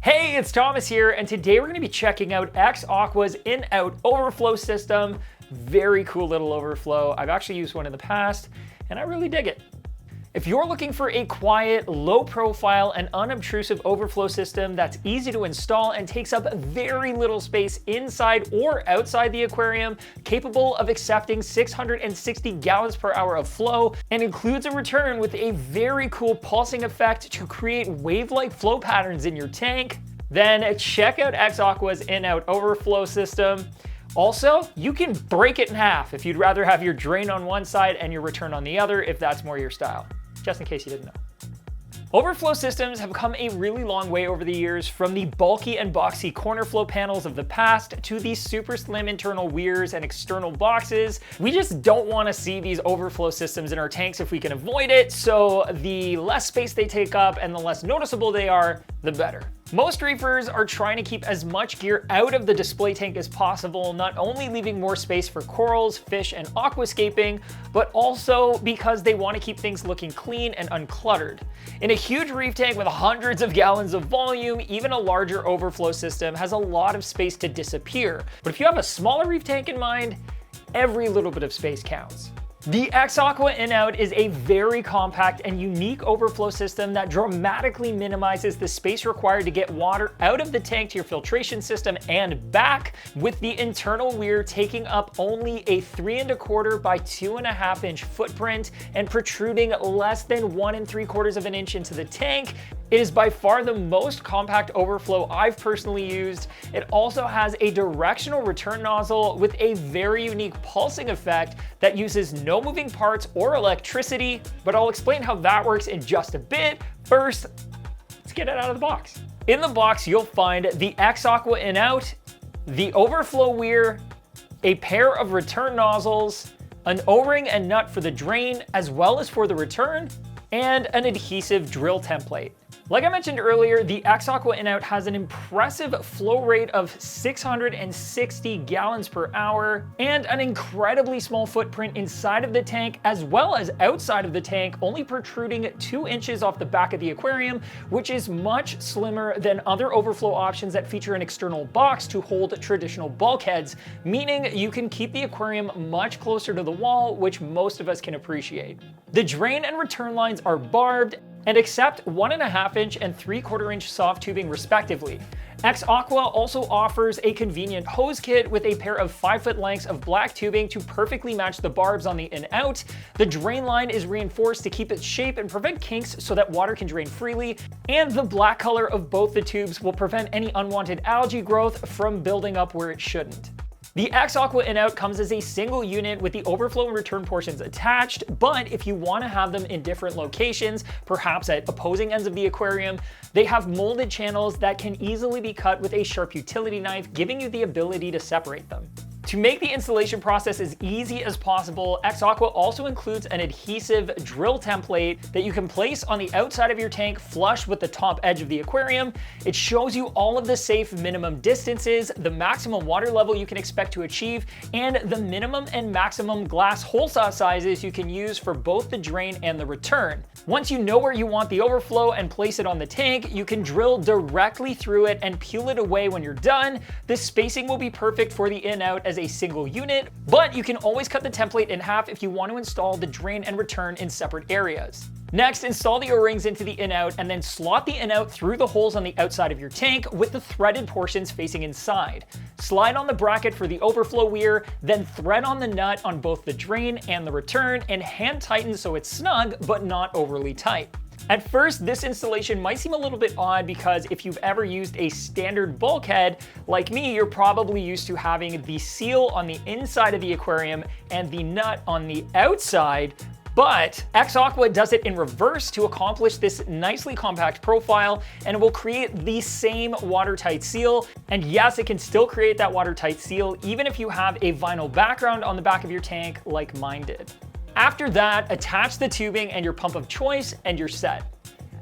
Hey, it's Thomas here, and today we're going to be checking out XAqua's INOUT overflow system. Very cool little overflow. I've actually used one in the past, and I really dig it. If you're looking for a quiet, low profile, and unobtrusive overflow system that's easy to install and takes up very little space inside or outside the aquarium, capable of accepting 660 gallons per hour of flow, and includes a return with a very cool pulsing effect to create wave-like flow patterns in your tank, then check out XAqua's INOUT overflow system. Also, you can break it in half if you'd rather have your drain on one side and your return on the other, if that's more your style. Just in case you didn't know. Overflow systems have come a really long way over the years, from the bulky and boxy corner flow panels of the past to the super slim internal weirs and external boxes. We just don't want to see these overflow systems in our tanks if we can avoid it, so the less space they take up and the less noticeable they are, the better. Most reefers are trying to keep as much gear out of the display tank as possible, not only leaving more space for corals, fish, and aquascaping, but also because they want to keep things looking clean and uncluttered. In a huge reef tank with hundreds of gallons of volume, even a larger overflow system has a lot of space to disappear. But if you have a smaller reef tank in mind, every little bit of space counts. The XAqua INOUT is a very compact and unique overflow system that dramatically minimizes the space required to get water out of the tank to your filtration system and back, with the internal weir taking up only a 3 1/4 by 2.5 inch footprint and protruding less than 1 3/4 inch into the tank. It is by far the most compact overflow I've personally used. It also has a directional return nozzle with a very unique pulsing effect that uses no moving parts or electricity, but I'll explain how that works in just a bit. First, let's get it out of the box. In the box, you'll find the XAqua INOUT, the overflow weir, a pair of return nozzles, an O-ring and nut for the drain as well as for the return, and an adhesive drill template. Like I mentioned earlier, the XAqua INOUT has an impressive flow rate of 660 gallons per hour and an incredibly small footprint inside of the tank as well as outside of the tank, only protruding 2 inches off the back of the aquarium, which is much slimmer than other overflow options that feature an external box to hold traditional bulkheads, meaning you can keep the aquarium much closer to the wall, which most of us can appreciate. The drain and return lines are barbed and accept 1.5 inch and 3/4 inch soft tubing respectively. XAqua also offers a convenient hose kit with a pair of 5-foot lengths of black tubing to perfectly match the barbs on the INOUT. The drain line is reinforced to keep its shape and prevent kinks so that water can drain freely, and the black color of both the tubes will prevent any unwanted algae growth from building up where it shouldn't. The XAqua INOUT comes as a single unit with the overflow and return portions attached, but if you want to have them in different locations, perhaps at opposing ends of the aquarium, they have molded channels that can easily be cut with a sharp utility knife, giving you the ability to separate them. To make the installation process as easy as possible, XAqua also includes an adhesive drill template that you can place on the outside of your tank flush with the top edge of the aquarium. It shows you all of the safe minimum distances, the maximum water level you can expect to achieve, and the minimum and maximum glass hole saw sizes you can use for both the drain and the return. Once you know where you want the overflow and place it on the tank, you can drill directly through it and peel it away when you're done. This spacing will be perfect for the INOUT as a single unit, but you can always cut the template in half if you want to install the drain and return in separate areas. Next, install the O-rings into the INOUT and then slot the INOUT through the holes on the outside of your tank with the threaded portions facing inside. Slide on the bracket for the overflow weir, then thread on the nut on both the drain and the return and hand tighten so it's snug but not overly tight. At first, this installation might seem a little bit odd because if you've ever used a standard bulkhead, like me, you're probably used to having the seal on the inside of the aquarium and the nut on the outside, but XAqua does it in reverse to accomplish this nicely compact profile, and it will create the same watertight seal. And yes, it can still create that watertight seal even if you have a vinyl background on the back of your tank like mine did. After that, attach the tubing and your pump of choice and you're set.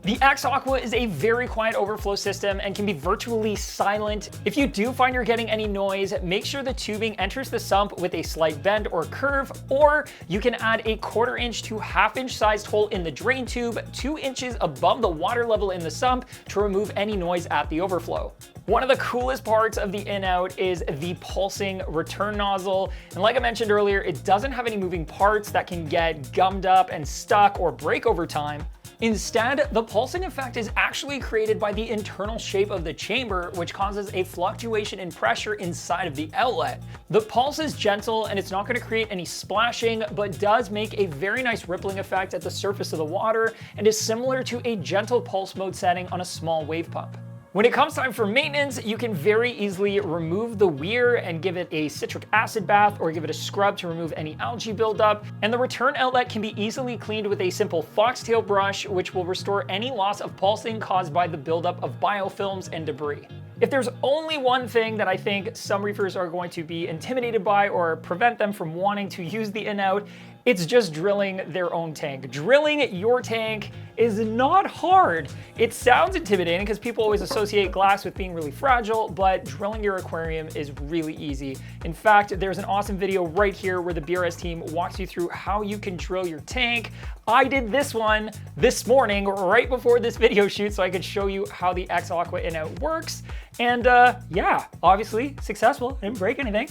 The XAqua is a very quiet overflow system and can be virtually silent. If you do find you're getting any noise, make sure the tubing enters the sump with a slight bend or curve, or you can add a 1/4 inch to 1/2 inch sized hole in the drain tube 2 inches above the water level in the sump to remove any noise at the overflow. One of the coolest parts of the INOUT is the pulsing return nozzle. And like I mentioned earlier, it doesn't have any moving parts that can get gummed up and stuck or break over time. Instead, the pulsing effect is actually created by the internal shape of the chamber, which causes a fluctuation in pressure inside of the outlet. The pulse is gentle and it's not going to create any splashing, but does make a very nice rippling effect at the surface of the water and is similar to a gentle pulse mode setting on a small wave pump. When it comes time for maintenance, you can very easily remove the weir and give it a citric acid bath or give it a scrub to remove any algae buildup. And the return outlet can be easily cleaned with a simple foxtail brush, which will restore any loss of pulsing caused by the buildup of biofilms and debris. If there's only one thing that I think some reefers are going to be intimidated by or prevent them from wanting to use the INOUT, it's just drilling their own tank. Drilling your tank is not hard. It sounds intimidating because people always associate glass with being really fragile, but drilling your aquarium is really easy. In fact, there's an awesome video right here where the BRS team walks you through how you can drill your tank. I did this one this morning right before this video shoot so I could show you how the XAqua INOUT works. And yeah, obviously successful. I didn't break anything.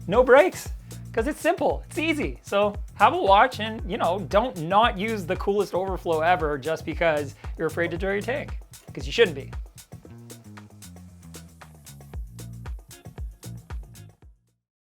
No breaks. Because it's simple, it's easy. So have a watch and, you know, don't not use the coolest overflow ever just because you're afraid to drill your tank, because you shouldn't be.